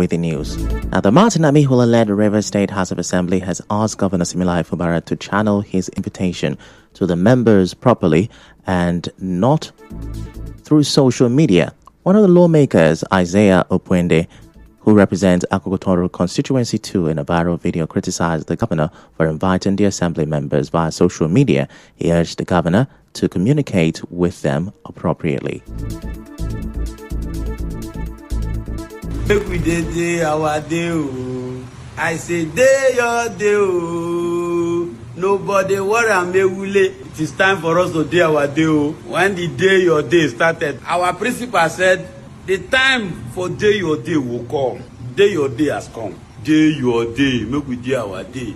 with the news. Now, the Martin Amihula-led Rivers State House of Assembly has asked Governor Siminalayi Fubara to channel his invitation to the members properly and not through social media. One of the lawmakers, Isaiah Opwende, who represents Akokotoro Constituency 2 in a viral video, criticized the governor for inviting the assembly members via social media. He urged the governor to communicate with them appropriately. Make we day our day. I say day your day. Nobody worry me wule. It is time for us to do our day. When the day your day started, our principal said the time for day your day will come. Day your day has come. Day your day. Make we do our day.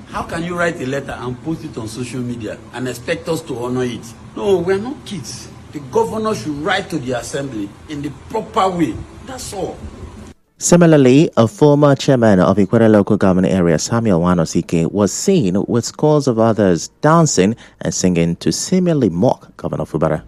How can you write a letter and post it on social media and expect us to honor it? No, we are not kids. The governor should write to the assembly in the proper way. That's all. Similarly, a former chairman of Ikwere local government area, Samuel Wanosike, was seen with scores of others dancing and singing to seemingly mock Governor Fubara.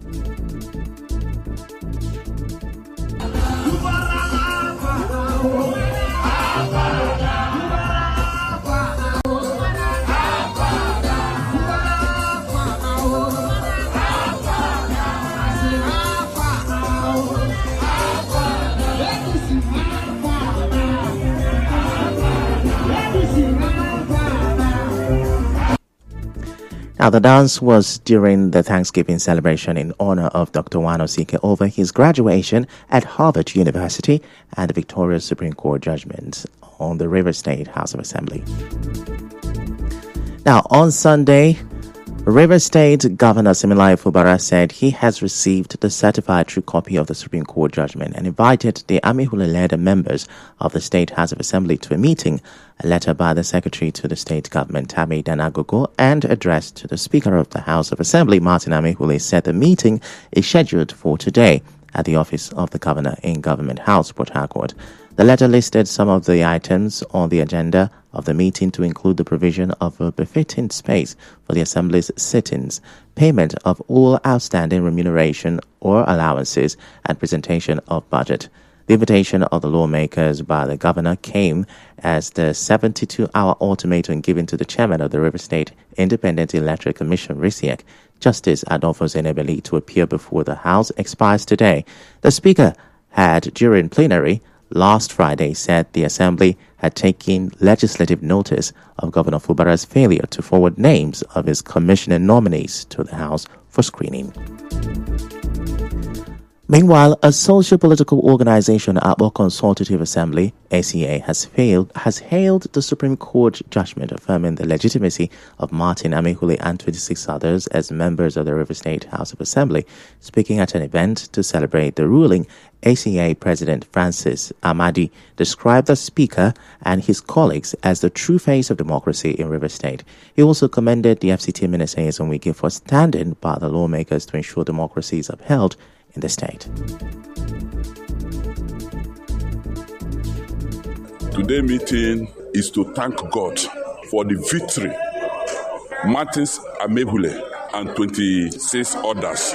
Now, the dance was during the Thanksgiving celebration in honor of Dr. Wanosike over his graduation at Harvard University and the victorious Supreme Court judgment on the Rivers State House of Assembly. Now, on Sunday, Rivers State Governor Siminalayi Fubara said he has received the certified true copy of the Supreme Court judgment and invited the Amihula-led members of the State House of Assembly to a meeting. A letter by the Secretary to the State Government, Tami Danagogo, and addressed to the Speaker of the House of Assembly, Martin Amihule, said the meeting is scheduled for today at the office of the Governor in Government House, Port Harcourt. The letter listed some of the items on the agenda of the meeting to include the provision of a befitting space for the Assembly's sittings, payment of all outstanding remuneration or allowances, and presentation of budget. The invitation of the lawmakers by the governor came as the 72-hour ultimatum given to the chairman of the River State Independent Electoral Commission, RISIEC, Justice Adolfo Zenebeli, to appear before the House expires today. The Speaker had, during plenary last Friday, said the Assembly had taken legislative notice of Governor Fubara's failure to forward names of his commissioner nominees to the House for screening. Meanwhile, a socio-political organization, Abo Consultative Assembly, ACA, has hailed the Supreme Court judgment affirming the legitimacy of Martin Amihule and 26 others as members of the River State House of Assembly. Speaking at an event to celebrate the ruling, ACA President Francis Amadi described the Speaker and his colleagues as the true face of democracy in River State. He also commended the FCT Minister Nyesom Wike for standing by the lawmakers to ensure democracy is upheld in the state. Today's meeting is to thank God for the victory Martins Amihule and 26 others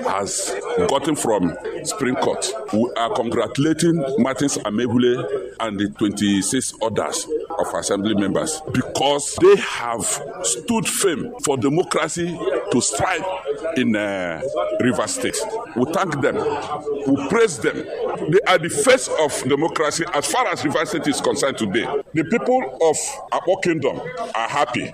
has gotten from Supreme Court. We are congratulating Martins Amihule and the 26 others of Assembly members because they have stood firm for democracy to strive in River State. We thank them. We praise them. They are the face of democracy as far as River State is concerned today. The people of Abo Kingdom are happy.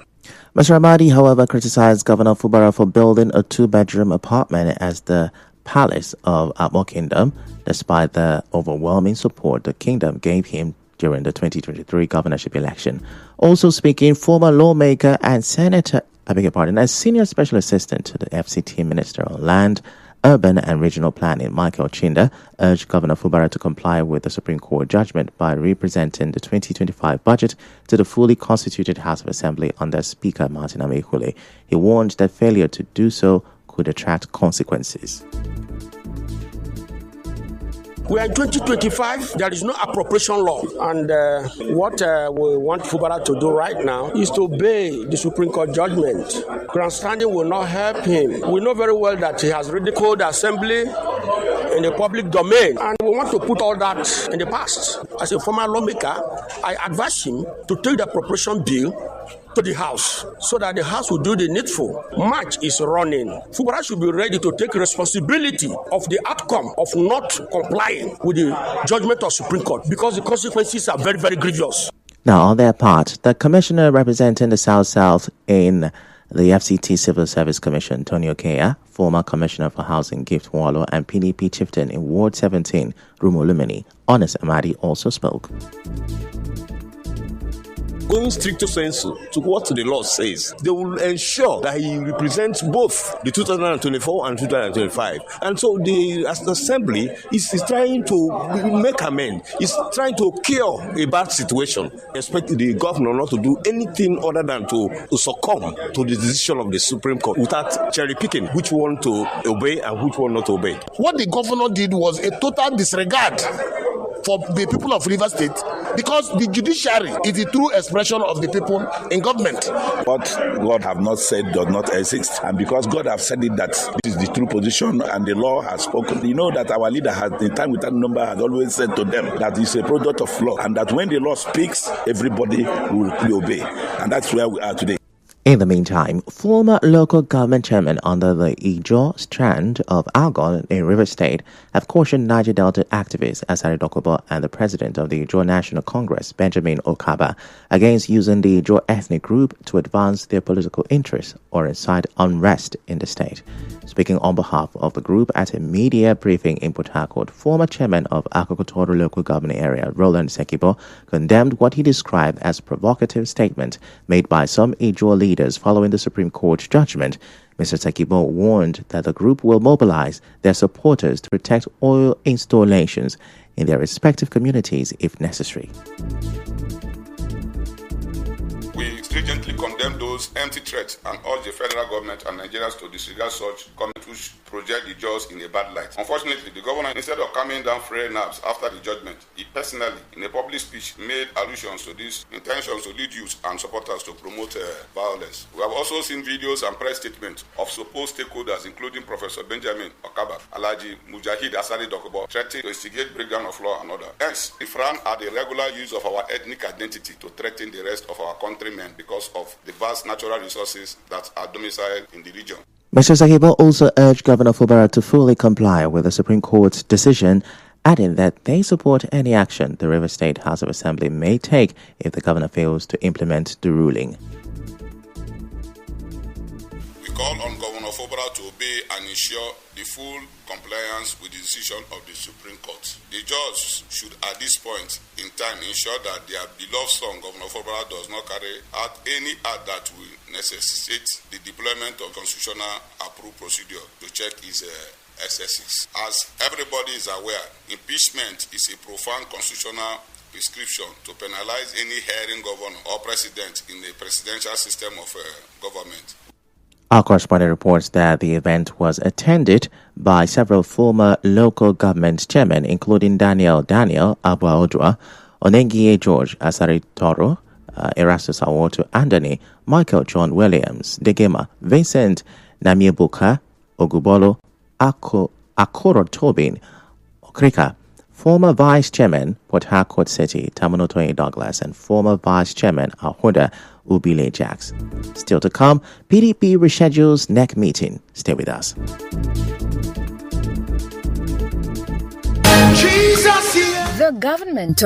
Mr. Amadi, however, criticized Governor Fubara for building a 2-bedroom apartment as the palace of Abo Kingdom, despite the overwhelming support the kingdom gave him during the 2023 governorship election. Also speaking, former lawmaker and senator, as senior special assistant to the FCT Minister on Land, Urban and Regional Planning, Michael Chinda, urged Governor Fubara to comply with the Supreme Court judgment by representing the 2025 budget to the fully constituted House of Assembly under Speaker Martin Amihule. He warned that failure to do so could attract consequences. We are in 2025. There is no appropriation law. And what we want Fubara to do right now is to obey the Supreme Court judgment. Grandstanding will not help him. We know very well that he has ridiculed the Assembly. in the public domain, and we want to put all that in the past. As a former lawmaker, I advise him to take the appropriation bill to the House so that the House will do the needful. March is running. Fubara should be ready to take responsibility of the outcome of not complying with the judgment of Supreme Court, because the consequences are very, very grievous. Now, on their part, the commissioner representing the South-South in the FCT Civil Service Commission, Tony Okea, former Commissioner for Housing, Gift Wallo, and PDP chieftain in Ward 17, Rumo Lumini, Honest Amadi, also spoke. Going stricto sensu to what the law says, they will ensure that he represents both the 2024 and 2025. And so the Assembly is trying to make amends, is trying to cure a bad situation. Expect the governor not to do anything other than to succumb to the decision of the Supreme Court without cherry picking which one to obey and which one not to obey. What the governor did was a total disregard for the people of Rivers State, because the judiciary is the true expression of the people in government. What God have not said does not exist, and because God have said it that this is the true position and the law has spoken, you know that our leader has, in time without number, has always said to them that it's a product of law, and that when the law speaks, everybody will obey, and that's where we are today. In the meantime, former local government chairman under the Ijaw strand of Algon in Rivers State have cautioned Niger Delta activists Asari Dokubo and the president of the Ijaw National Congress, Benjamin Okaba, against using the Ijaw ethnic group to advance their political interests or incite unrest in the state. Speaking on behalf of the group at a media briefing in Port Harcourt, former chairman of Akokotoro local government area, Roland Sekibo, condemned what he described as provocative statement made by some Ijaw leaders following the Supreme Court judgment. Mr. Sekibo warned that the group will mobilize their supporters to protect oil installations in their respective communities if necessary. We stringently condemn those empty threats and urge the federal government and Nigerians to disregard such comments which project the judge in a bad light. Unfortunately, the governor, instead of calming down frail nerves after the judgment, he personally, in a public speech, made allusions to these intentions to lead youth and supporters to promote violence. We have also seen videos and press statements of supposed stakeholders, including Professor Benjamin Okaba, Alhaji Mujahid Asari Dokubo, threatening to instigate breakdown of law and order. Hence, we frown at the regular use of our ethnic identity to threaten the rest of our countrymen because of the vast natural resources that are domiciled in the region. Mr. Sekibo also urged Governor Fubara to fully comply with the Supreme Court's decision, adding that they support any action the Rivers State House of Assembly may take if the governor fails to implement the ruling. We call on Governor Fubara to obey and ensure the full compliance with the decision of the Supreme Court. The judge should at this point in time ensure that their beloved son, Governor Fubara, does not carry out any act that will necessitate the deployment of constitutional approved procedure to check his excesses. As everybody is aware, impeachment is a profound constitutional prescription to penalize any hearing governor or president in the presidential system of government. Our correspondent reports that the event was attended by several former local government chairmen, including Daniel Abua Odua, Onengie George Asari Toro, Erastus Awoto Andani, Michael John Williams, Degema, Vincent Namiebuka, Ogubolo, Akoro Tobin, Okrika, former Vice Chairman, Port Harcourt City, Tamunotoye Douglas, and former Vice Chairman, Ahoda Ubile Jacks. Still to come, PDP reschedules NEC meeting. Stay with us. The government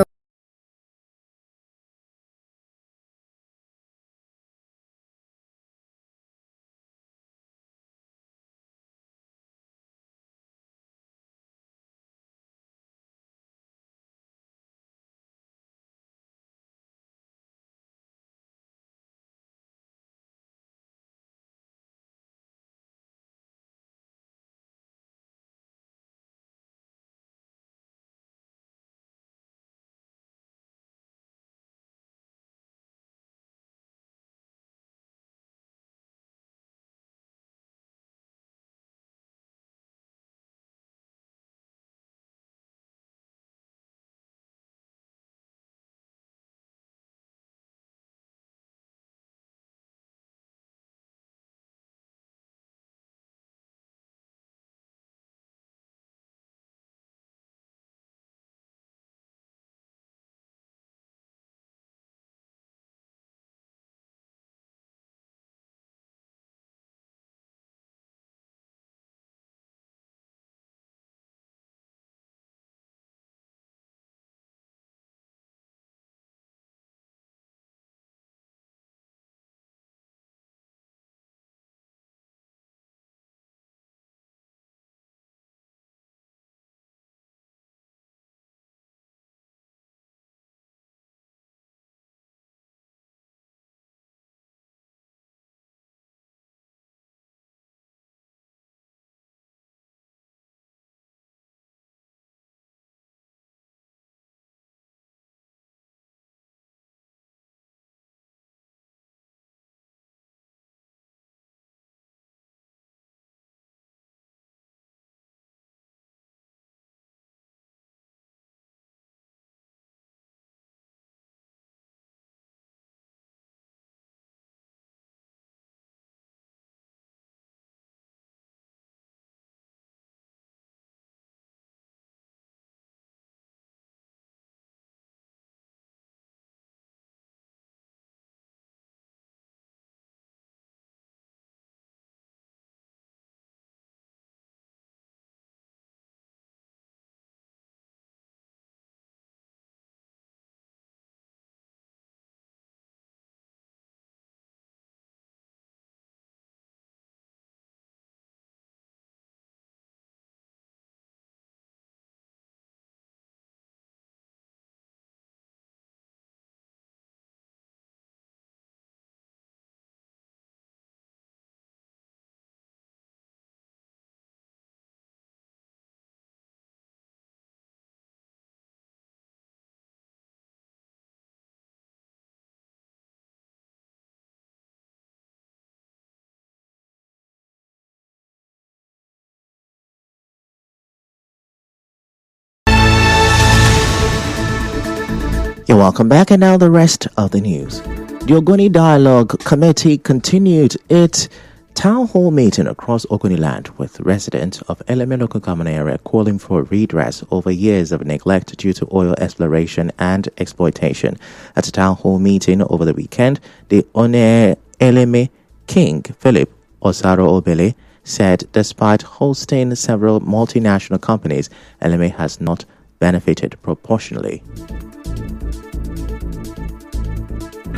You're welcome back, and now the rest of the news. The Ogoni Dialogue Committee continued its town hall meeting across Ogoni land with residents of Eleme local government area calling for redress over years of neglect due to oil exploration and exploitation. At a town hall meeting over the weekend, the One Eleme King Philip Osaro Obele said despite hosting several multinational companies, Eleme has not benefited proportionally.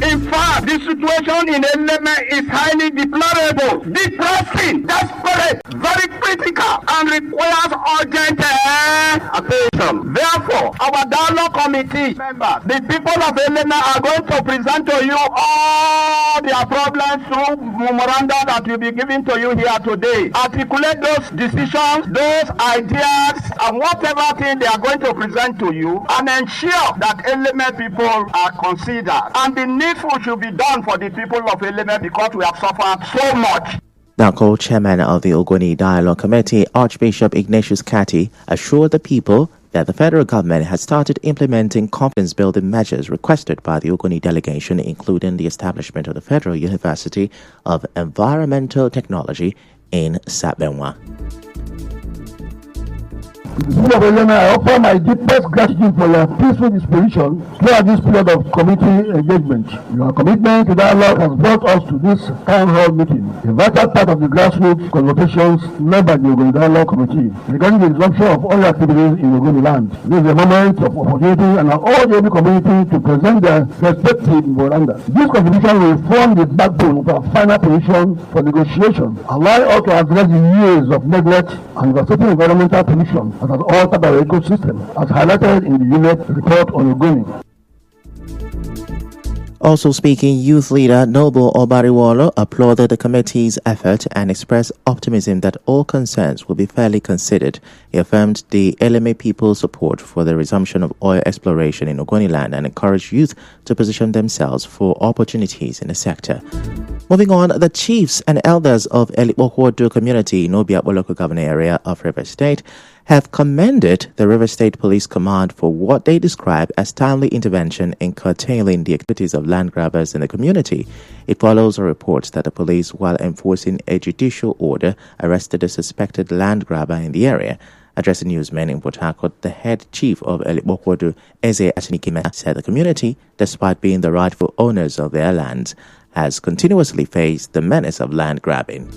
In fact, the situation in Eleme is highly deplorable, depressing, desperate, very critical, and requires urgent attention. Therefore, our dialogue committee members, the people of Eleme, are going to present to you all their problems through memoranda that will be given to you here today. Articulate those decisions, those ideas, and whatever thing they are going to present to you, and ensure that Eleme people are considered. And the needful should be done for the people of Eleme because we have suffered so much. Now, co-chairman of the Ogoni Dialogue Committee, Archbishop Ignatius Kati, assured the people that the federal government has started implementing confidence-building measures requested by the Ogoni delegation, including the establishment of the Federal University of Environmental Technology in Sabenwa. I offer my deepest gratitude for your peaceful disposition throughout this period of community engagement. Your commitment to dialogue has brought us to this town hall meeting, a vital part of the grassroots consultations led by the Ogoni Dialogue Committee regarding the resumption of all activities in Ogoni land. This is a moment of opportunity and I urge every community to present their respective memoranda. This contribution will form the backbone of our final position for negotiation, allow us to address the years of neglect and devastating environmental pollution that has altered our ecosystem, as highlighted in the unit report on Ogoni. Also speaking, youth leader Noble Obariwolo applauded the committee's effort and expressed optimism that all concerns will be fairly considered. He affirmed the Eleme people's support for the resumption of oil exploration in Ogoni land and encouraged youth to position themselves for opportunities in the sector. Moving on, the chiefs and elders of Elipokwodo community in Obiakpo local government area of Rivers State have commended the Rivers State Police Command for what they describe as timely intervention in curtailing the activities of land grabbers in the community. It follows a report that the police, while enforcing a judicial order, arrested a suspected land grabber in the area. Addressing newsmen in Port Harcourt, the head chief of Elipokwodo, Eze Achinikime, said the community, despite being the rightful owners of their lands, has continuously faced the menace of land grabbing.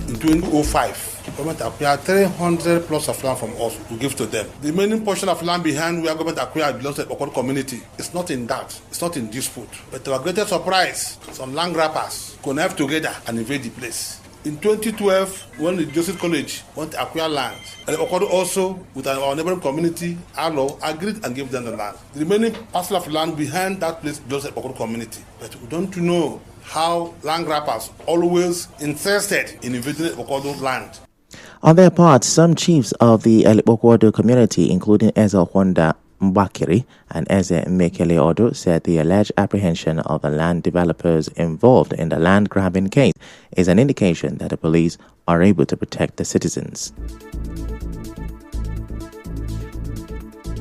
In 2005, government acquired 300 plots of land from us to give to them. The remaining portion of land behind where government acquired belongs to the Okoro community. It's not in doubt. It's not in dispute. But to our greatest surprise, some land grabbers connived together and invade the place. In 2012, when the Joseph College went to acquire land, and Okoro also, with our neighboring community, Alo, agreed and gave them the land. The remaining parcel of land behind that place belongs to the Okoro community. But we don't know how land grabbers always interested in invading the Okoro land. On their part, some chiefs of the Elipokwodo community, including Eze Honda Mbakiri and Eze Mekele Odo, said the alleged apprehension of the land developers involved in the land grabbing case is an indication that the police are able to protect the citizens.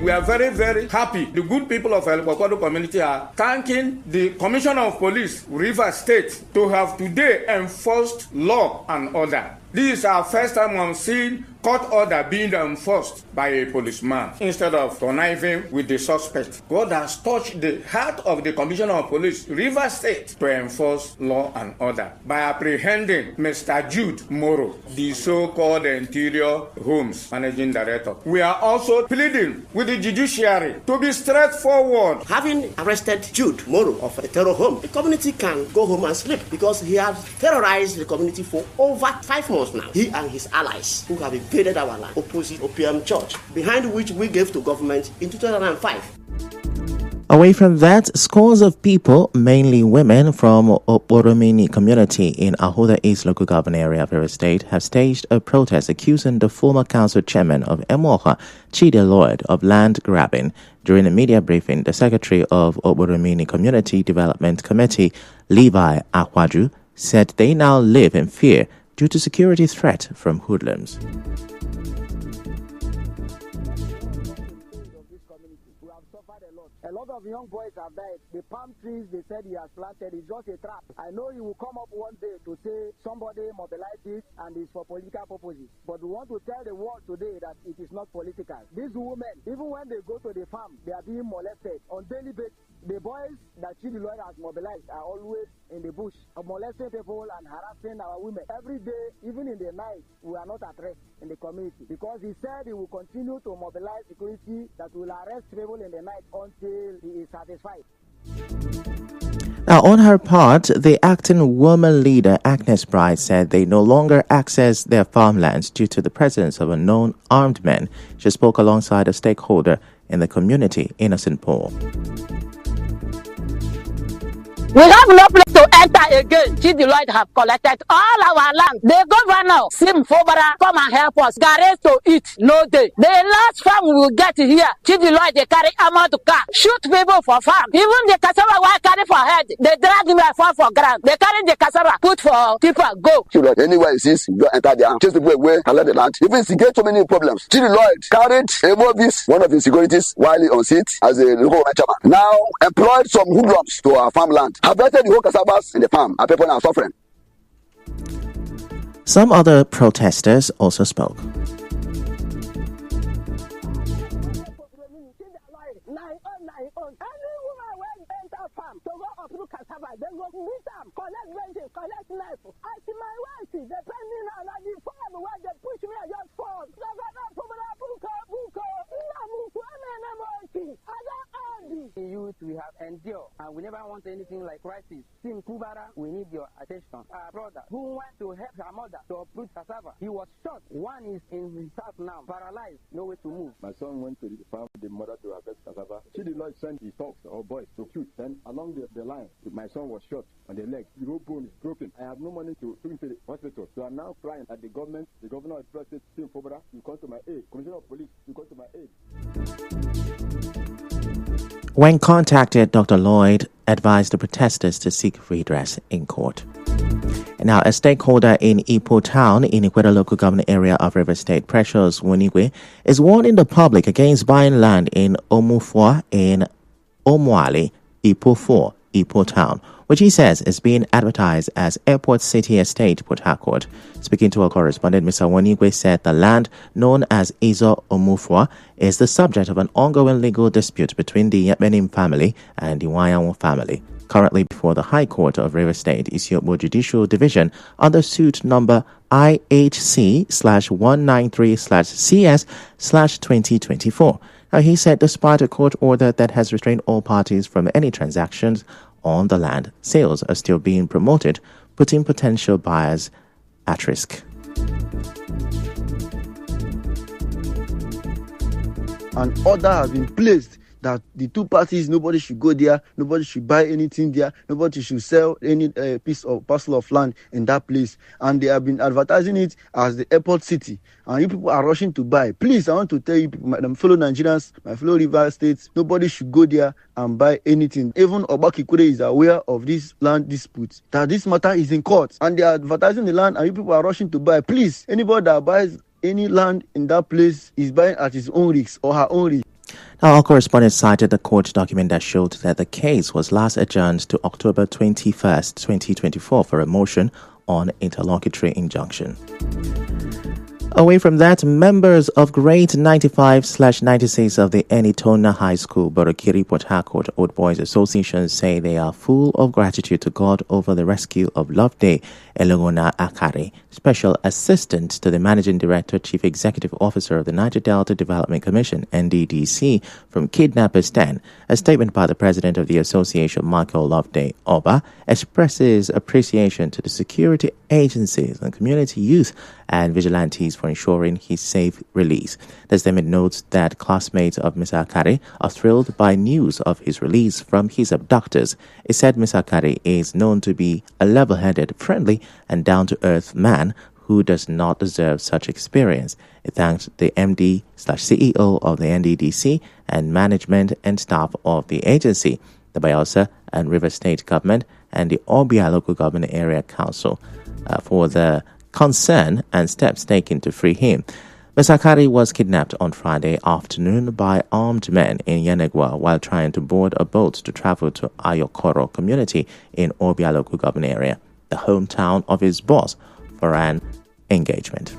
We are very, very happy. The good people of Elipokwodo community are thanking the Commissioner of Police, Rivers State, to have today enforced law and order. This is our first time on seeing court order being enforced by a policeman instead of conniving with the suspect. God has touched the heart of the Commissioner of Police, Rivers State, to enforce law and order by apprehending Mr. Jude Moro, the so-called Interior Homes Managing Director. We are also pleading with the judiciary to be straightforward. Having arrested Jude Moro of the terror home, the community can go home and sleep because he has terrorized the community for over 5 months now. He and his allies who have invaded our land opposite OPM Church, behind which we gave to government in 2005. Away from that, scores of people, mainly women from Oboromini community in Ahoda East local government area of Rivers State, have staged a protest accusing the former council chairman of Emoha, Chide Lloyd, of land grabbing. During a media briefing, the secretary of Oboromini Community Development Committee, Levi Akwaju, said they now live in fear due to security threat from hoodlums. A lot of young boys have died. The palm trees they said he has planted is just a trap. I know he will come up one day to say somebody mobilized it and it's for political purposes. But we want to tell the world today that it is not political. These women, even when they go to the farm, they are being molested on daily basis. The boys that Chidi Lloyd has mobilized are always in the bush, molesting people and harassing our women. Every day, even in the night, we are not at rest in the community because he said he will continue to mobilize security that will arrest people in the night until he is satisfied. Now, on her part, the acting woman leader, Agnes Bride, said they no longer access their farmlands due to the presence of unknown armed men. She spoke alongside a stakeholder in the community, Innocent Paul. We have no place to enter again. Chidi Lloyd have collected all our land. The governor, Sim Fobara, come and help us. Garage to eat, no day. The last farm we will get here, Chidi Lloyd, they carry armor to car, shoot people for farm. Even the cassava I carry for head, they drag me fall for ground. They carry the cassava, put for people, go. Chidi Lloyd, anywhere he sees, you don't enter there. Chase people away and let the land. Even he get so many problems. Chidi Lloyd carried a Mobis, one of his securities, while he on seat as a local chairman. Now employed some hoodlums to our farmland. Harvested the whole cassavas in the farm, and people are suffering. Some other protesters also spoke. The youth we have endured, and we never want anything like crisis. Sim Kubara, we need your attention. Our brother who went to help her mother to uproot cassava, he was shot. One is in his house now, paralyzed, no way to move. My son went to the farm with the mother to harvest cassava. Chidi Lloyd sent his dogs or boys to shoot. Then along the line, my son was shot on the leg. The whole bone is broken. I have no money to take him to the hospital. So I'm now crying at the government. The governor of the state, Sim Fobara, you come to my aid. Commissioner of Police, you come to my aid. When contacted, Dr. Lloyd advised the protesters to seek redress in court. And now, a stakeholder in Ipo Town in Ikweta local government area of River State, Precious Wunigwe, is warning the public against buying land in Omufwa in Omwali, Ipo 4, Ipo Town, which he says is being advertised as Airport City Estate, Port Harcourt. Speaking to our correspondent, Mr. Wunigwe said the land known as Izo Omufwa is the subject of an ongoing legal dispute between the Yetmenim family and the Wayanwo family. Currently before the High Court of River State, Isiokpo Judicial Division, under suit number IHC/193/CS/2024. Now, he said despite a court order that has restrained all parties from any transactions on the land, sales are still being promoted, putting potential buyers at risk. An order has been placed that the two parties, nobody should go there, nobody should buy anything there, nobody should sell any piece of parcel of land in that place. And they have been advertising it as the airport city. And you people are rushing to buy. Please, I want to tell you, my fellow Nigerians, my fellow River States, nobody should go there and buy anything. Even Obakikure is aware of this land dispute, that this matter is in court. And they are advertising the land and you people are rushing to buy. Please, anybody that buys any land in that place is buying at his own risk or her own risk. Now, our correspondent cited the court document that showed that the case was last adjourned to October 21st, 2024 for a motion on interlocutory injunction. Away from that, members of grade 95/96 of the Enitona High School, Borokiri, Port Harcourt Old Boys Association say they are full of gratitude to God over the rescue of Loveday Elogona Akari, Special Assistant to the Managing Director, Chief Executive Officer of the Niger Delta Development Commission, NDDC, from kidnappers' den. A statement by the President of the Association, Michael Loveday Oba, expresses appreciation to the security agencies and community youth and vigilantes for ensuring his safe release. The statement notes that classmates of Mr. Akari are thrilled by news of his release from his abductors. It said Mr. Akari is known to be a level-headed, friendly, and down-to-earth man who does not deserve such experience. It thanked the MD/CEO of the NDDC and management and staff of the agency, the Bayelsa and River State Government, and the Obia Local Government Area Council for the concern and steps taken to free him. Besakari was kidnapped on Friday afternoon by armed men in Yenegua while trying to board a boat to travel to Ayokoro community in Obia local government area, the hometown of his boss, for an engagement.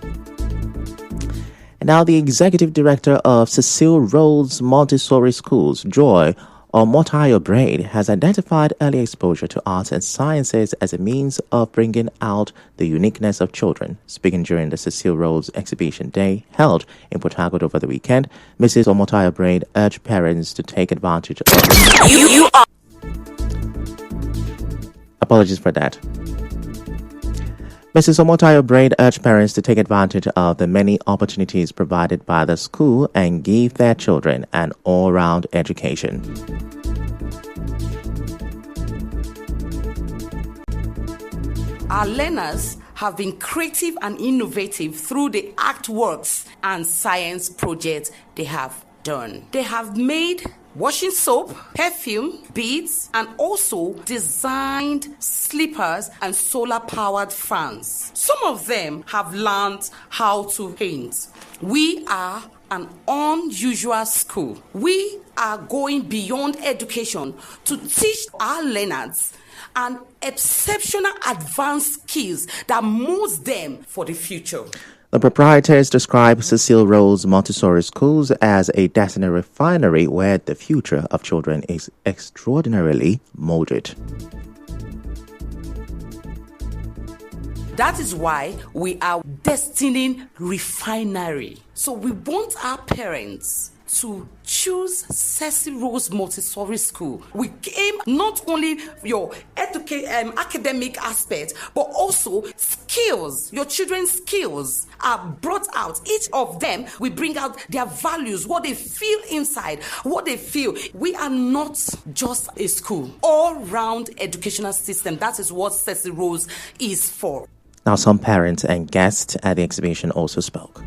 And now the executive director of Cecil Rhodes Montessori Schools, Joy Omotayo Braid, has identified early exposure to arts and sciences as a means of bringing out the uniqueness of children. Speaking during the Cecil Rhodes Exhibition Day held in Port Harcourt over the weekend, Mrs. Omotayo Braid urged parents to take advantage of... Apologies for that. Mrs. Omotayo Braid urged parents to take advantage of the many opportunities provided by the school and give their children an all-round education. Our learners have been creative and innovative through the artworks and science projects they have done. They have made washing soap, perfume, beads, and also designed slippers and solar-powered fans. Some of them have learned how to paint. We are an unusual school. We are going beyond education to teach our learners an exceptional advanced skills that molds them for the future. The proprietors describe Cecil Rhodes Montessori Schools as a destiny refinery where the future of children is extraordinarily molded. That is why we are Destiny Refinery. So we want our parents to choose Cecil Rhodes Montessori School. We aim not only your academic aspect, but also skills. Your children's skills are brought out. Each of them, we bring out their values, what they feel inside, what they feel. We are not just a school, all-round educational system. That is what Cecil Rhodes is for. Now, some parents and guests at the exhibition also spoke.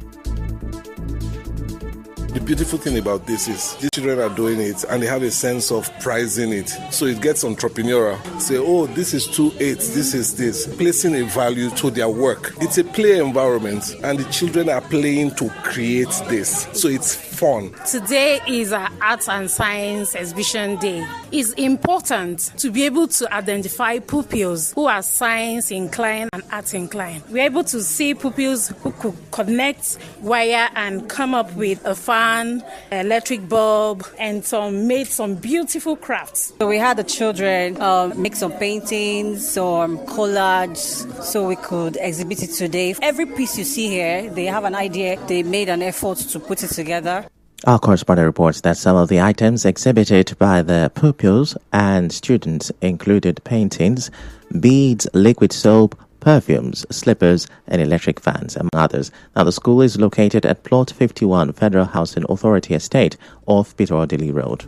The beautiful thing about this is these children are doing it and they have a sense of prizing it. So it gets entrepreneurial. Say, oh, this is 2/8, this is this. Placing a value to their work. It's a play environment and the children are playing to create this. So it's fun. Today is our Arts and Science Exhibition Day. It's important to be able to identify pupils who are science inclined and art inclined. We're able to see pupils who could connect, wire, and come up with a fan, electric bulb, and made some beautiful crafts. So we had the children make some paintings, some collage, so we could exhibit it today. Every piece you see here, they have an idea. They made an effort to put it together. Our correspondent reports that some of the items exhibited by the pupils and students included paintings, beads, liquid soap, perfumes, slippers, and electric fans, among others. Now, the school is located at Plot 51, Federal Housing Authority Estate, off Peter Odili Road.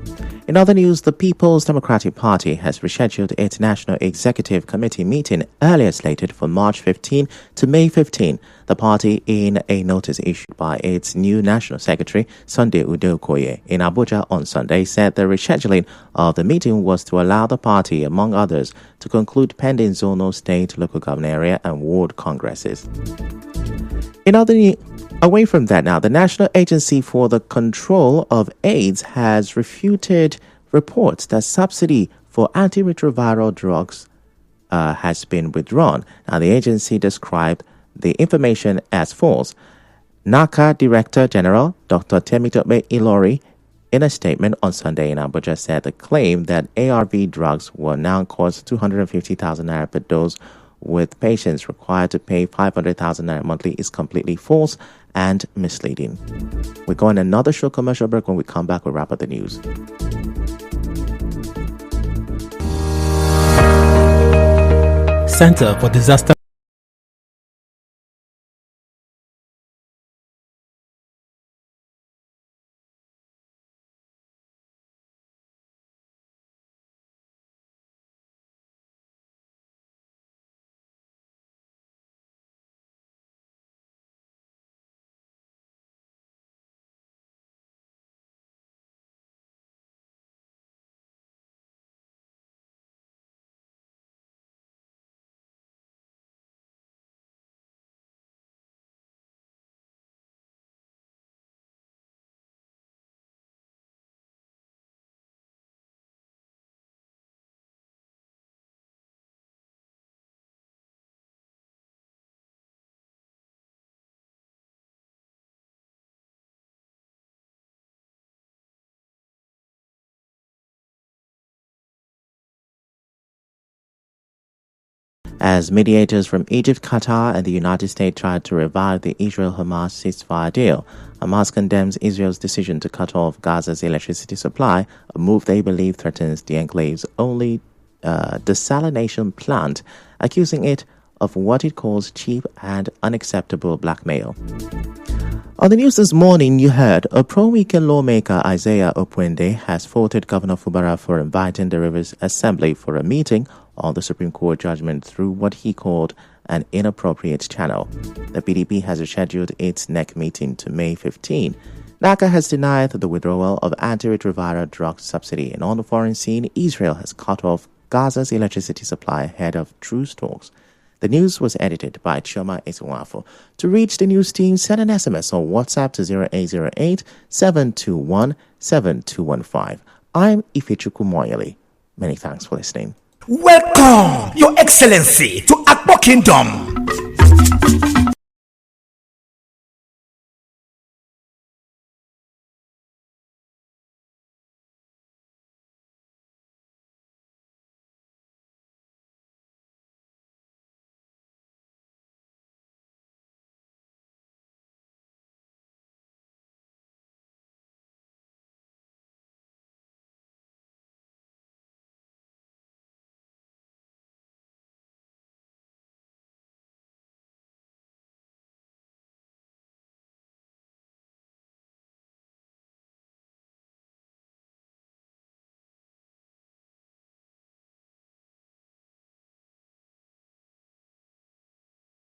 In other news, the People's Democratic Party has rescheduled its National Executive Committee meeting earlier slated for March 15 to May 15. The party, in a notice issued by its new National Secretary, Sunday Udokoye, in Abuja on Sunday, said the rescheduling of the meeting was to allow the party, among others, to conclude pending zonal, state, local government area, and ward congresses. In other news, away from that now, the National Agency for the Control of AIDS has refuted reports that subsidy for antiretroviral drugs has been withdrawn. Now, the agency described the information as false. NACA Director General Dr. Temitope Ilori, in a statement on Sunday in Abuja, said the claim that ARV drugs will now cost 250,000 naira per dose, with patients required to pay 500,000 naira monthly, is completely false and misleading. We're going another short commercial break. When we come back, we'll wrap up the news. Center for Disaster As mediators from Egypt, Qatar, and the United States tried to revive the Israel-Hamas ceasefire deal, Hamas condemns Israel's decision to cut off Gaza's electricity supply, a move they believe threatens the enclave's only desalination plant, accusing it of what it calls cheap and unacceptable blackmail. On the news this morning, you heard a pro-weekend lawmaker, Isaiah Opwende, has faulted Governor Fubara for inviting the Rivers Assembly for a meeting on the Supreme Court judgment through what he called an inappropriate channel. The PDP has rescheduled its NEC meeting to May 15. NACA has denied the withdrawal of antiretroviral drug subsidy, and on the foreign scene, Israel has cut off Gaza's electricity supply ahead of truce talks. The news was edited by Chioma Etuwafo. To reach the news team, send an SMS or WhatsApp to 0808-721-7215. I'm Ifechukwu Moyeli. Many thanks for listening. Welcome, Your Excellency, to Akpo Kingdom.